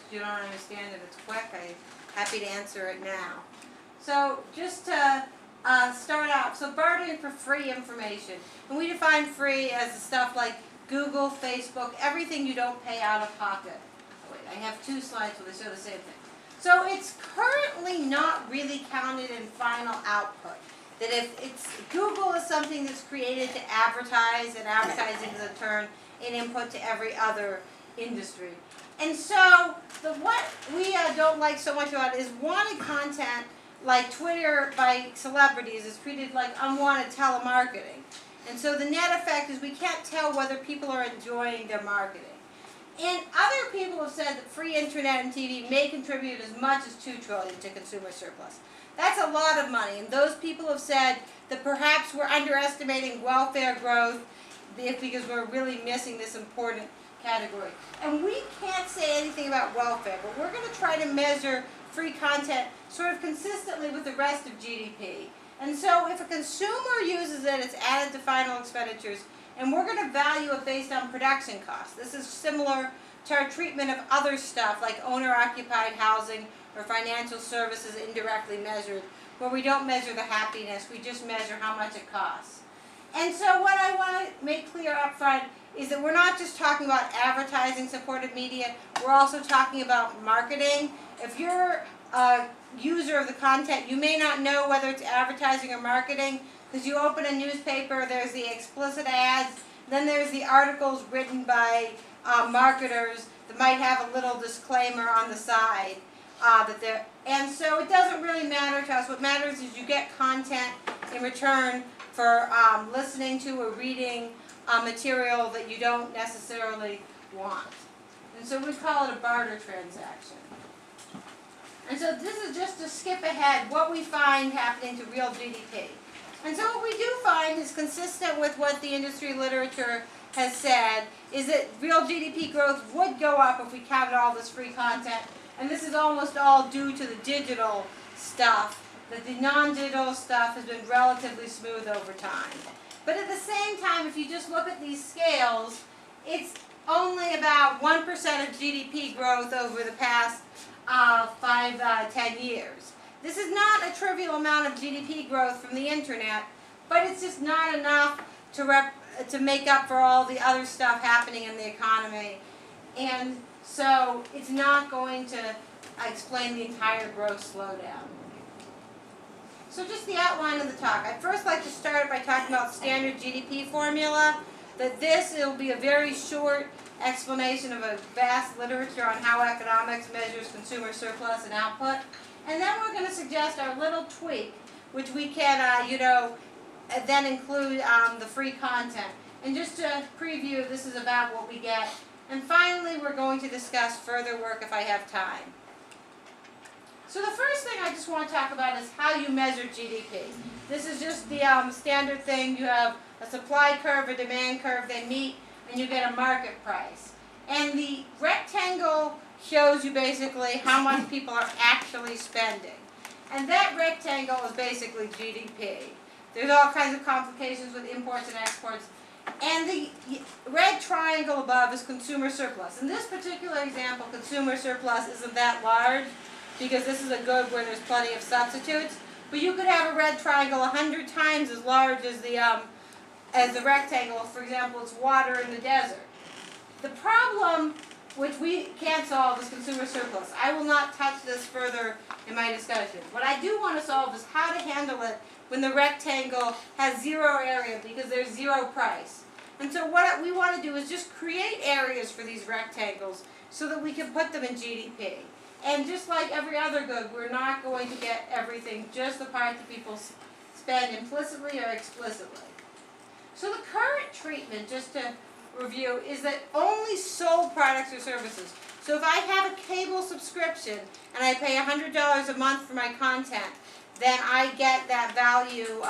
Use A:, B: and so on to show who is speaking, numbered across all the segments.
A: If you don't understand it, it's quick. I'm happy to answer it now. So just to start out, so bartering for free information. And we define free as the stuff like Google, Facebook, everything you don't pay out of pocket. Oh, wait, I have two slides where they show the same thing. So it's currently not really counted in final output. That if it's, Google is something that's created to advertise, and advertising is in turn an input to every other industry. And so what we don't like so much about it is wanted content like Twitter by celebrities is treated like unwanted telemarketing. And so the net effect is we can't tell whether people are enjoying their marketing. And other people have said that free internet and TV may contribute as much as $2 trillion to consumer surplus. That's a lot of money, and those people have said that perhaps we're underestimating welfare growth because we're really missing this important category. And we can't say anything about welfare, but we're going to try to measure free content sort of consistently with the rest of GDP. And so if a consumer uses it, it's added to final expenditures, and we're going to value it based on production costs. This is similar to our treatment of other stuff like owner-occupied housing or financial services indirectly measured, where we don't measure the happiness, we just measure how much it costs. And so what I want to make clear up front is that we're not just talking about advertising-supported media, we're also talking about marketing. If you're a user of the content, you may not know whether it's advertising or marketing, because you open a newspaper, there's the explicit ads, then there's the articles written by marketers that might have a little disclaimer on the side. And so it doesn't really matter to us. What matters is you get content in return for listening to or reading material that you don't necessarily want. And so we call it a barter transaction. And so this is just to skip ahead what we find happening to real GDP. And so what we do find is consistent with what the industry literature has said, is that real GDP growth would go up if we counted all this free content. And this is almost all due to the digital stuff, that the non-digital stuff has been relatively smooth over time. But at the same time, if you just look at these scales, it's only about 1% of GDP growth over the past 10 years. This is not a trivial amount of GDP growth from the internet, but it's just not enough to make up for all the other stuff happening in the economy. And so it's not going to explain the entire growth slowdown. So just the outline of the talk. I'd first like to start by talking about standard GDP formula. That this will be a very short explanation of a vast literature on how economics measures consumer surplus and output. And then we're going to suggest our little tweak, which we can, then include the free content. And just to preview, this is about what we get. And finally, we're going to discuss further work if I have time. So the first thing I just want to talk about is how you measure GDP. This is just the standard thing. You have a supply curve, a demand curve, they meet, and you get a market price. And the rectangle shows you basically how much people are actually spending. And that rectangle is basically GDP. There's all kinds of complications with imports and exports. And the red triangle above is consumer surplus. In this particular example, consumer surplus isn't that large because this is a good where there's plenty of substitutes. But you could have a red triangle 100 times as large as the rectangle. For example, it's water in the desert. The problem, which we can't solve, is consumer surplus. I will not touch this further in my discussion. What I do want to solve is how to handle it when the rectangle has zero area because there's zero price. And so what we want to do is just create areas for these rectangles so that we can put them in GDP. And just like every other good, we're not going to get everything, just the part that people spend implicitly or explicitly. So the current treatment, just to review, is that only sold products or services. So if I have a cable subscription and I pay $100 a month for my content, then I get that value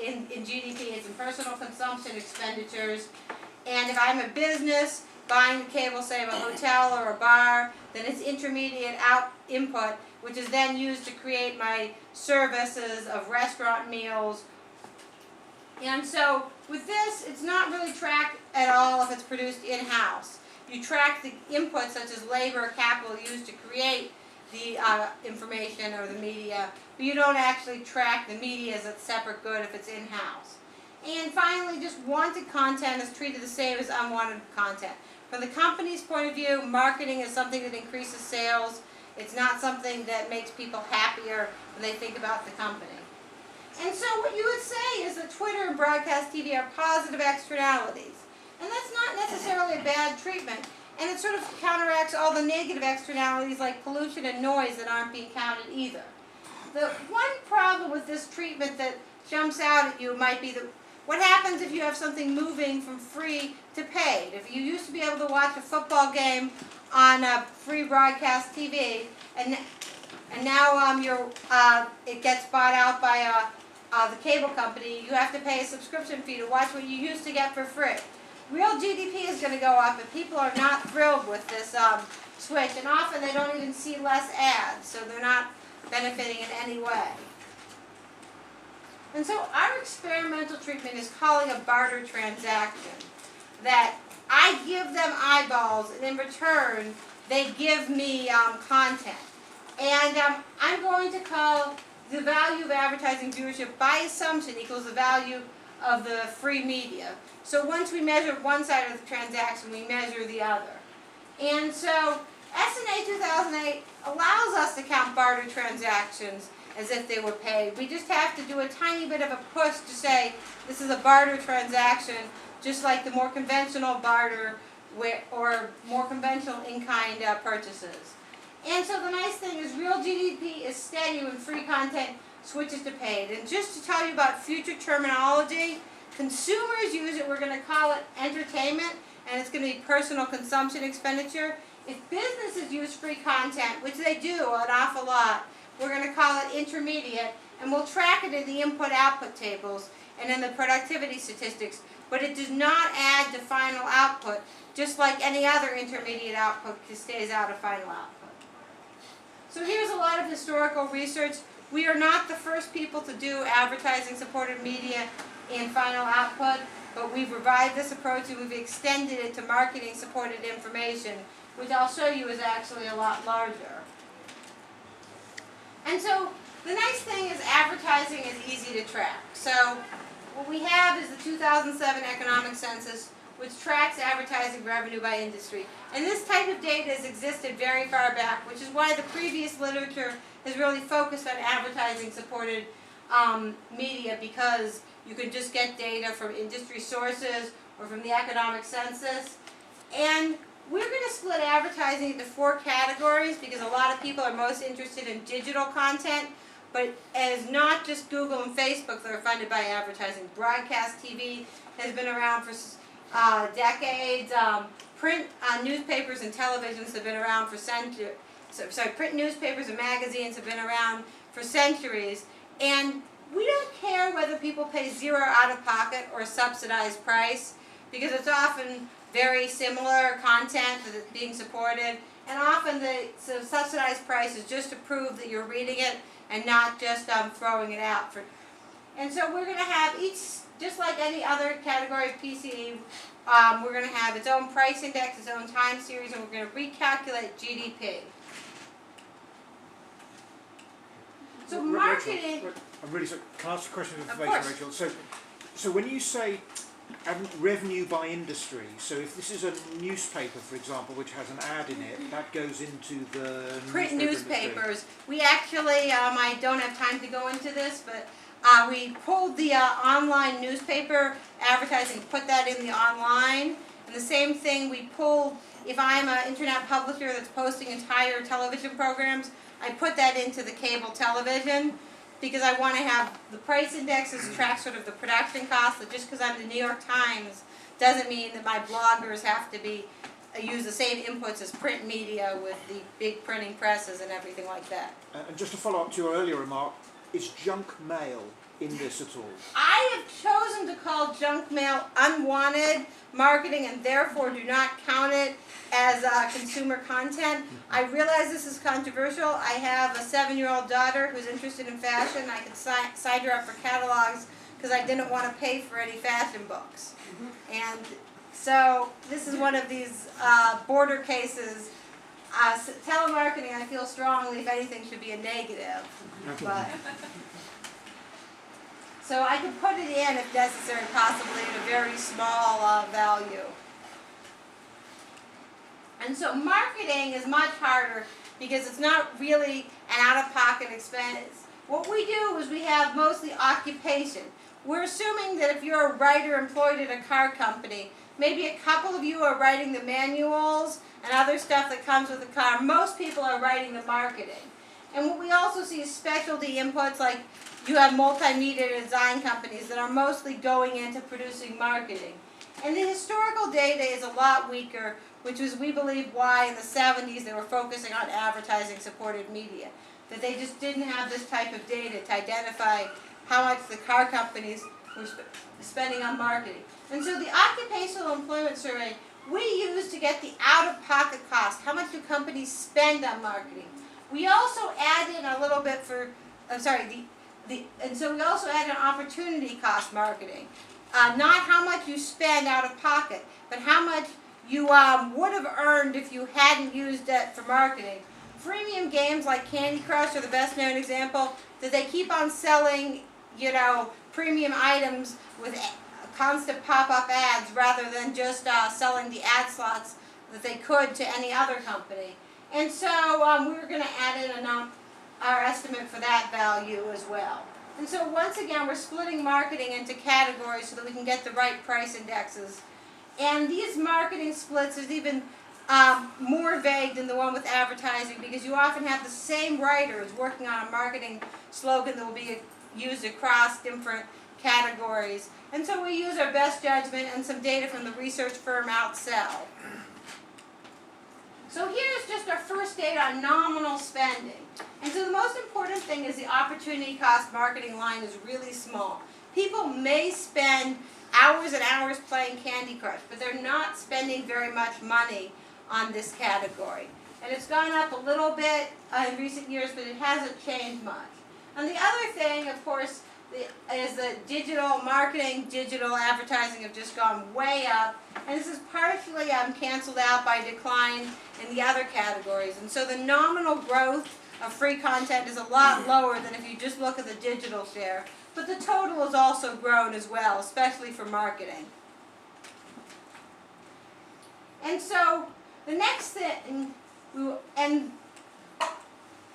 A: in GDP. It's in personal consumption expenditures. And if I'm a business buying the cable, say of a hotel or a bar, then it's intermediate input, which is then used to create my services of restaurant meals. And so with this, it's not really tracked at all if it's produced in-house. you track the inputs such as labor or capital used to create the information or the media, but you don't actually track the media as a separate good if it's in-house. And finally, just wanted content is treated the same as unwanted content. From the company's point of view, marketing is something that increases sales. It's not something that makes people happier when they think about the company. And so what you would say is that Twitter and broadcast TV are positive externalities. And that's not necessarily a bad treatment. And it sort of counteracts all the negative externalities like pollution and noise that aren't being counted either. The one problem with this treatment that jumps out at you might be that what happens if you have something moving from free to paid? If you used to be able to watch a football game on free broadcast TV, and now it gets bought out by the cable company, you have to pay a subscription fee to watch what you used to get for free. Real GDP is going to go up, and people are not thrilled with this switch, and often they don't even see less ads, so they're not benefiting in any way. And so our experimental treatment is calling a barter transaction, that I give them eyeballs, and in return, they give me content. And I'm going to call the value of advertising viewership by assumption equals the value of the free media. So once we measure one side of the transaction, we measure the other. And so SNA 2008 allows us to count barter transactions as if they were paid. We just have to do a tiny bit of a push to say this is a barter transaction, just like the more conventional barter or more conventional in-kind purchases. And so the nice thing is real GDP is steady when free content switches to paid. And just to tell you about future terminology, consumers use it, we're going to call it entertainment, and it's going to be personal consumption expenditure. If businesses use free content, which they do an awful lot, we're going to call it intermediate, and we'll track it in the input-output tables and in the productivity statistics, but it does not add to final output, just like any other intermediate output stays out of final output. So here's a lot of historical research. We are not the first people to do advertising-supported media in final output, but we've revived this approach and we've extended it to marketing-supported information, which I'll show you is actually a lot larger. And so the nice thing is advertising is easy to track. So what we have is the 2007 economic census, which tracks advertising revenue by industry. And this type of data has existed very far back, which is why the previous literature has really focused on advertising-supported media, because you can just get data from industry sources or from the economic census. And we're going to split advertising into 4 categories because a lot of people are most interested in digital content, but as not just Google and Facebook that are funded by advertising. Broadcast TV has been around for decades. Print newspapers and televisions have been around for centuries. Print newspapers and magazines have been around for centuries. And we don't care whether people pay zero out-of-pocket or a subsidized price, because it's often very similar content that is being supported, and often the subsidized price is just to prove that you're reading it and not just throwing it out. And so we're going to have each, just like any other category of PCE, we're going to have its own price index, its own time series, and we're going to recalculate GDP. So marketing...
B: Rachel, I'm really sorry. Can I ask a question of
A: course.
B: information, Rachel? So when you say revenue by industry, so if this is a newspaper, for example, which has an ad in it, that goes into the
A: print newspapers. We actually, I don't have time to go into this, but we pulled the online newspaper advertising, put that in the online. And the same thing we pulled, if I'm an internet publisher that's posting entire television programs, I put that into the cable television, because I want to have the price indexes track sort of the production costs. So just because I'm the New York Times doesn't mean that my bloggers have to be use the same inputs as print media with the big printing presses and everything like that.
B: And just to follow up to your earlier remark, is junk mail in this at all?
A: I have chosen to call junk mail unwanted marketing and therefore do not count it as consumer content. I realize this is controversial. I have a 7-year-old daughter who's interested in fashion. I could sign her up for catalogs because I didn't want to pay for any fashion books. And So this is one of these border cases. Telemarketing, I feel strongly, if anything, should be a negative. But, so I could put it in if necessary, possibly at a very small value. And so marketing is much harder because it's not really an out-of-pocket expense. What we do is we have mostly occupation. We're assuming that if you're a writer employed at a car company, maybe a couple of you are writing the manuals and other stuff that comes with the car. Most people are writing the marketing. And what we also see is specialty inputs, like you have multimedia design companies that are mostly going into producing marketing. And the historical data is a lot weaker, which was, we believe, why in the 70s they were focusing on advertising supported media. That they just didn't have this type of data to identify how much the car companies were spending on marketing. And so the occupational employment survey we use to get the out-of-pocket cost. How much do companies spend on marketing? We also add in a little bit for, and so we also add an opportunity cost marketing. Not how much you spend out of pocket, but how much you would have earned if you hadn't used it for marketing. Freemium games like Candy Crush are the best known example, that they keep on selling, premium items with constant pop-up ads rather than just selling the ad slots that they could to any other company. And so we were going to add in our estimate for that value as well. And so once again, we're splitting marketing into categories so that we can get the right price indexes. And these marketing splits is even more vague than the one with advertising, because you often have the same writers working on a marketing slogan that will be used across different categories. And so we use our best judgment and some data from the research firm Outsell. So here's just our first data on nominal spending. And so the most important thing is the opportunity cost marketing line is really small. People may spend hours and hours playing Candy Crush, but they're not spending very much money on this category. And it's gone up a little bit in recent years, but it hasn't changed much. And the other thing, of course, is that digital marketing, digital advertising have just gone way up. And this is partially canceled out by decline in the other categories. And so the nominal growth of free content is a lot lower than if you just look at the digital share. But the total has also grown as well, especially for marketing. And so the next thing,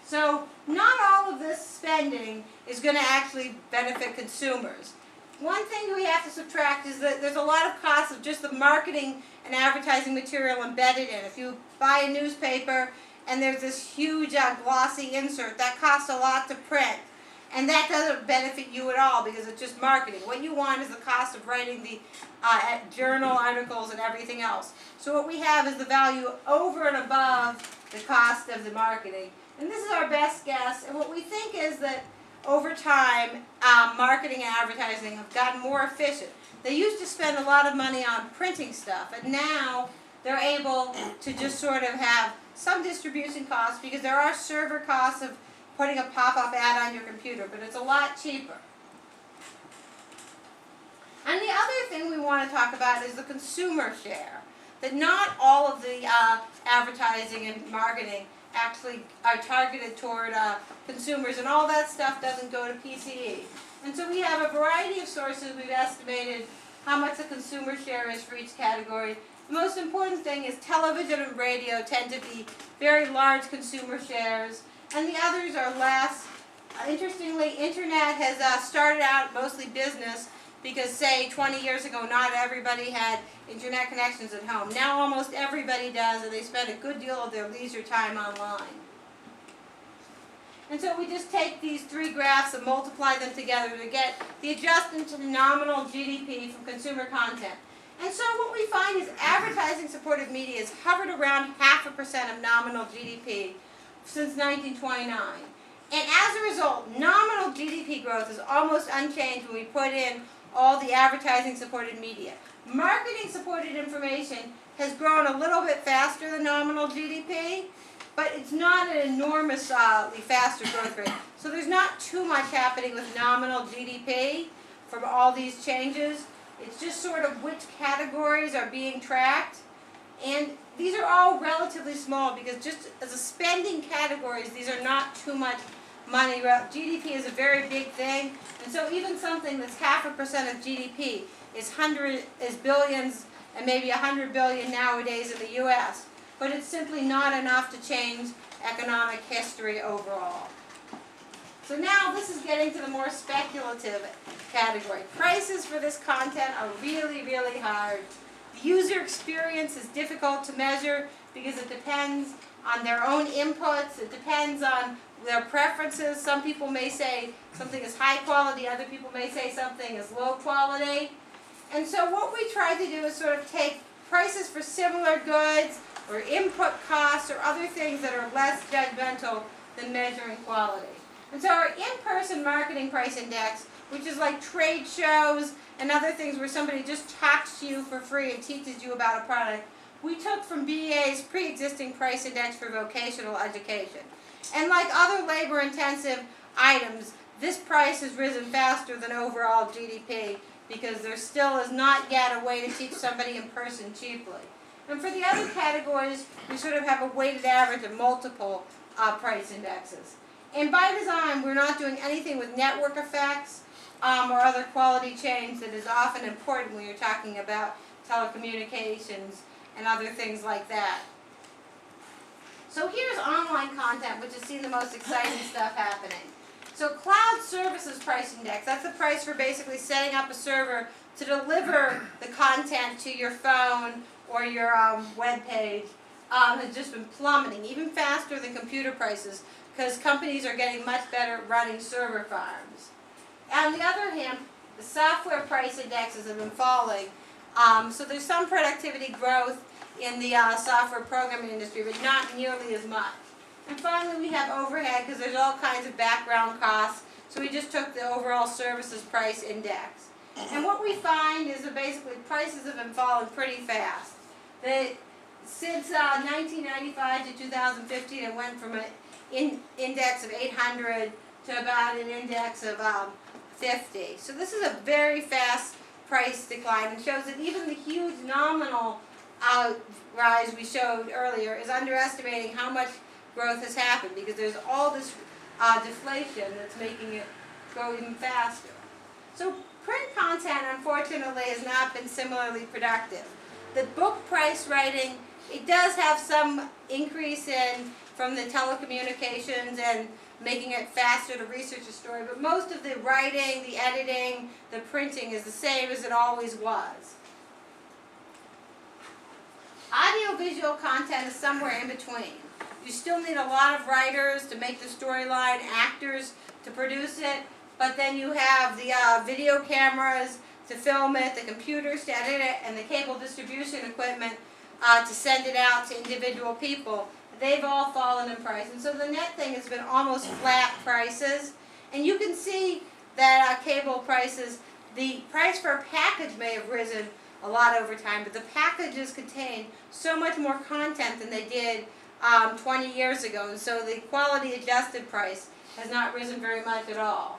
A: so not all of this spending is going to actually benefit consumers. One thing we have to subtract is that there's a lot of costs of just the marketing and advertising material embedded in. If you buy a newspaper and there's this huge glossy insert, that costs a lot to print. And that doesn't benefit you at all because it's just marketing. What you want is the cost of writing the journal articles and everything else. So what we have is the value over and above the cost of the marketing. And this is our best guess. And what we think is that over time, marketing and advertising have gotten more efficient. They used to spend a lot of money on printing stuff, and now they're able to just sort of have some distribution costs because there are server costs of putting a pop-up ad on your computer, but it's a lot cheaper. And the other thing we want to talk about is the consumer share. That not all of the advertising and marketing actually are targeted toward consumers, and all that stuff doesn't go to PCE. And so we have a variety of sources. We've estimated how much the consumer share is for each category. The most important thing is television and radio tend to be very large consumer shares, and the others are less. Interestingly, internet has started out mostly business because, say, 20 years ago, not everybody had internet connections at home. Now almost everybody does, and they spend a good deal of their leisure time online. And so we just take these three graphs and multiply them together to get the adjustment to the nominal GDP from consumer content. And so what we find is advertising-supported media has hovered around 0.5% of nominal GDP since 1929. And as a result, nominal GDP growth is almost unchanged when we put in all the advertising-supported media. Marketing-supported information has grown a little bit faster than nominal GDP, but it's not an enormously faster growth rate. So there's not too much happening with nominal GDP from all these changes. It's just sort of which categories are being tracked. And these are all relatively small because just as a spending categories, these are not too much money. GDP is a very big thing, and so even something that's 0.5% of GDP is billions and maybe 100 billion nowadays in the U.S. But it's simply not enough to change economic history overall. So now this is getting to the more speculative category. Prices for this content are really, really hard. The user experience is difficult to measure because it depends on their own inputs. It depends on their preferences. Some people may say something is high quality, other people may say something is low quality. And so what we try to do is sort of take prices for similar goods or input costs or other things that are less judgmental than measuring quality. And so our in-person marketing price index, which is like trade shows and other things where somebody just talks to you for free and teaches you about a product, we took from BEA's pre-existing price index for vocational education. And like other labor-intensive items, this price has risen faster than overall GDP because there still is not yet a way to teach somebody in person cheaply. And for the other categories, we sort of have a weighted average of multiple price indexes. And by design, we're not doing anything with network effects or other quality change that is often important when you're talking about telecommunications and other things like that. So here's online content, which has seen the most exciting stuff happening. So Cloud Services Price Index, that's the price for basically setting up a server to deliver the content to your phone or your web page, has just been plummeting, even faster than computer prices, because companies are getting much better at running server farms. On the other hand, the software price indexes have been falling. So there's some productivity growth in the software programming industry, but not nearly as much. And finally, we have overhead, because there's all kinds of background costs. So we just took the overall services price index. And what we find is that basically prices have been falling pretty fast. Since 1995 to 2015, it went from an index of 800 to about an index of 50. So this is a very fast price decline, and shows that even the huge nominal rise we showed earlier is underestimating how much growth has happened, because there's all this deflation that's making it go even faster. So print content, unfortunately, has not been similarly productive. The book price writing, it does have some increase in from the telecommunications and making it faster to research a story, but most of the writing, the editing, the printing is the same as it always was. Audiovisual content is somewhere in between. You still need a lot of writers to make the storyline, actors to produce it, but then you have the video cameras to film it, the computers to edit it, and the cable distribution equipment to send it out to individual people. They've all fallen in price. And so the net thing has been almost flat prices. And you can see that cable prices, the price for a package may have risen a lot over time, but the packages contain so much more content than they did 20 years ago. And so the quality adjusted price has not risen very much at all.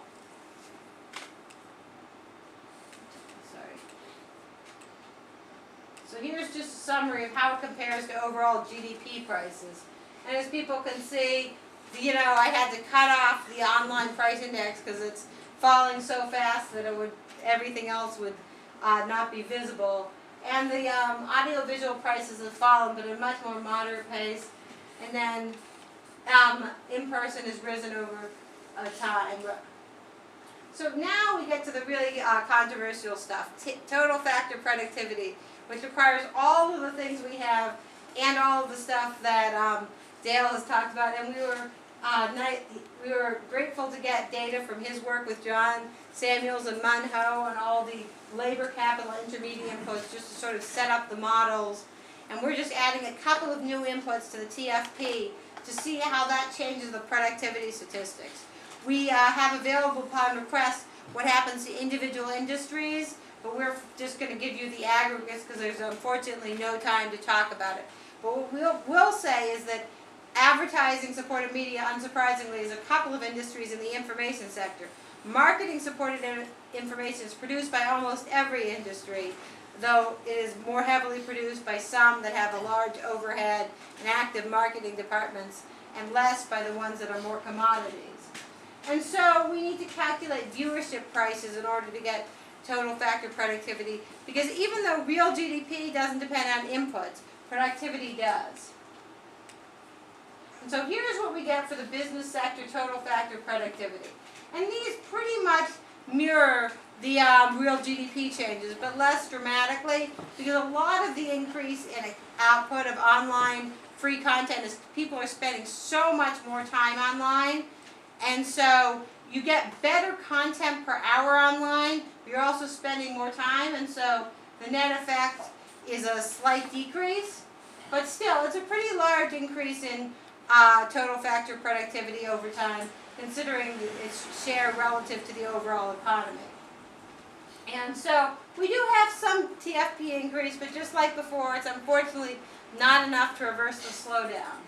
A: So here's just a summary of how it compares to overall GDP prices. And as people can see, you know, I had to cut off the online price index because it's falling so fast that everything else would not be visible. And the audiovisual prices have fallen, but at a much more moderate pace. And then in-person has risen over time. So now we get to the really controversial stuff, total factor productivity, which requires all of the things we have and all of the stuff that Dale has talked about. And we were grateful to get data from his work with John Samuels and Munho and all the labor capital intermediate inputs just to sort of set up the models. And we're just adding a couple of new inputs to the TFP to see how that changes the productivity statistics. We have available upon request what happens to individual industries, but we're just going to give you the aggregates because there's unfortunately no time to talk about it. But what we'll say is that advertising supported media, unsurprisingly, is a couple of industries in the information sector. Marketing-supported information is produced by almost every industry, though it is more heavily produced by some that have a large overhead and active marketing departments, and less by the ones that are more commodities. And so we need to calculate viewership prices in order to get total factor productivity, because even though real GDP doesn't depend on inputs, productivity does. And so here's what we get for the business sector total factor productivity. And these pretty much mirror the real GDP changes, but less dramatically, because a lot of the increase in output of online free content is people are spending so much more time online, and so you get better content per hour online, but you're also spending more time, and so the net effect is a slight decrease, but still it's a pretty large increase in total factor productivity over time, considering its share relative to the overall economy. And so we do have some TFP increase, but just like before, it's unfortunately not enough to reverse the slowdown.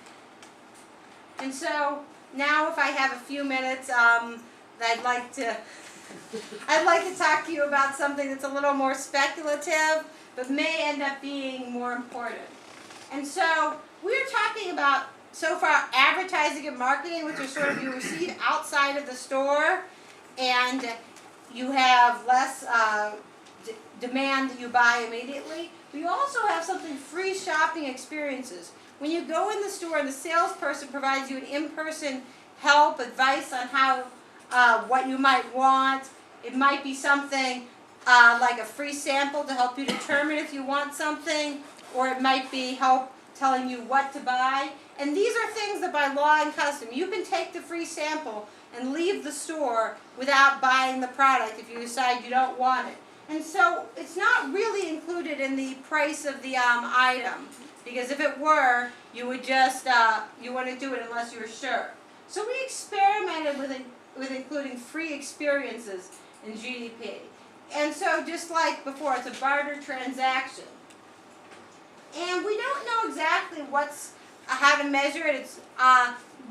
A: And so now, if I have a few minutes, I'd like to talk to you about something that's a little more speculative, but may end up being more important. And so we're talking about, so far, advertising and marketing, which are sort of you receive outside of the store, and you have less demand that you buy immediately. But you also have something, free shopping experiences. When you go in the store and the salesperson provides you an in-person help, advice on how, what you might want. It might be something like a free sample to help you determine if you want something, or it might be help telling you what to buy. And these are things that by law and custom, you can take the free sample and leave the store without buying the product if you decide you don't want it. And so it's not really included in the price of the item, because if it were, you would just, you wouldn't do it unless you were sure. So we experimented with including free experiences in GDP. And so just like before, it's a barter transaction. And we don't know exactly how to measure it. It's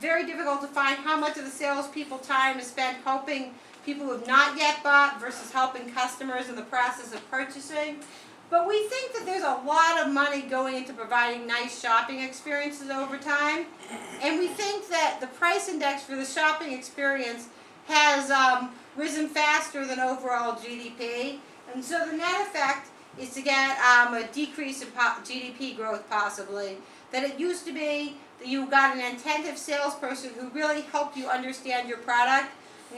A: very difficult to find how much of the salespeople's time is spent helping people who have not yet bought versus helping customers in the process of purchasing. But we think that there's a lot of money going into providing nice shopping experiences over time. And we think that the price index for the shopping experience has risen faster than overall GDP. And so the net effect is to get a decrease in GDP growth possibly. That it used to be that you got an attentive salesperson who really helped you understand your product.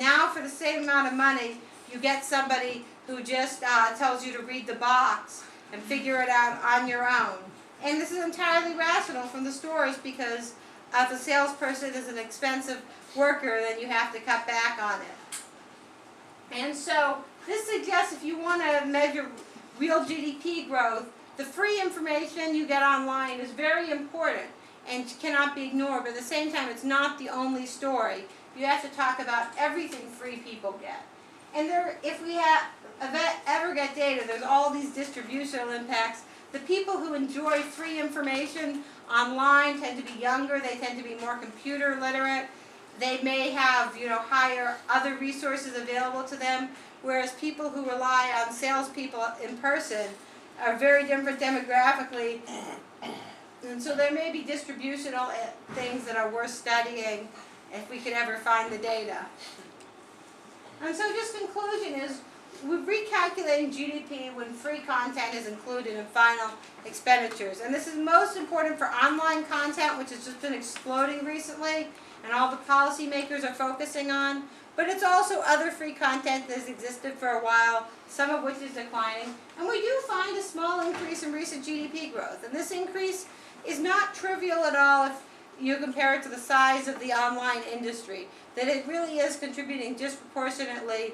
A: Now for the same amount of money, you get somebody who just tells you to read the box and figure it out on your own. And this is entirely rational from the stores, because if a salesperson is an expensive worker, then you have to cut back on it. And so this suggests if you want to measure real GDP growth, the free information you get online is very important and cannot be ignored, but at the same time it's not the only story. You have to talk about everything free people get. And if we ever get data, there's all these distributional impacts. The people who enjoy free information online tend to be younger, they tend to be more computer literate, they may have higher other resources available to them, whereas people who rely on salespeople in person are very different demographically, and so there may be distributional things that are worth studying if we could ever find the data. And so just conclusion is, we're recalculating GDP when free content is included in final expenditures. And this is most important for online content, which has just been exploding recently, and all the policymakers are focusing on. But it's also other free content that has existed for a while, some of which is declining. And we do find a small increase in recent GDP growth. And this increase is not trivial at all if you compare it to the size of the online industry, that it really is contributing disproportionately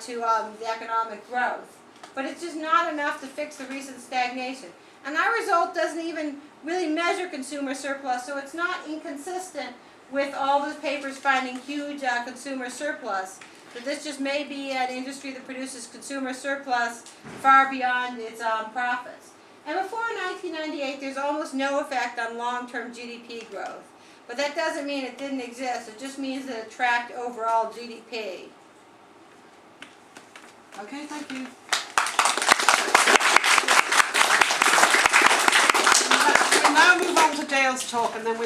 A: to the economic growth. But it's just not enough to fix the recent stagnation. And our result doesn't even really measure consumer surplus, so it's not inconsistent with all those papers finding huge consumer surplus. But this just may be an industry that produces consumer surplus far beyond its profits. And before 1998, there's almost no effect on long-term GDP growth. But that doesn't mean it didn't exist. It just means that it tracked overall GDP.
C: Okay, thank you. We'll now move on to Dale's talk, and then we'll